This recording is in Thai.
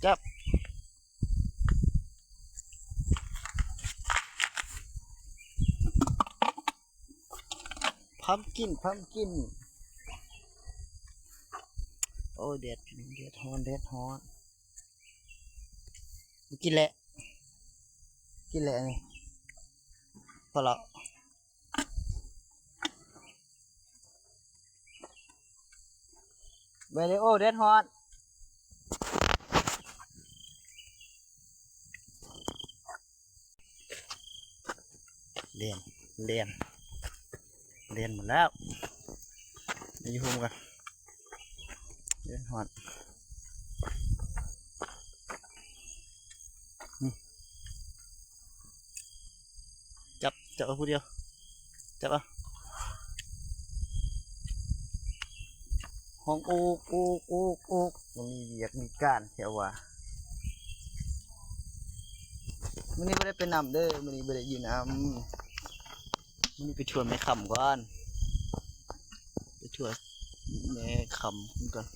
จับพัมกินโอ้เด็ดฮอนกินแหละนี่พอละไปเลยโอ้เด็ดฮอนเรียนหมดแล้วนี่ยุ่งกันเด็ดฮอนจับเอาผู้เดียวจับเอาห้องอูกมันมีอยากมีการเที่ยวว่ามันนี่ไม่ได้เป็นน้ำเด้อมันนี่ไม่ได้อยู่น้ำมันนี่ไปชวนแม่คำก่อนไปชวนแม่คำก่อน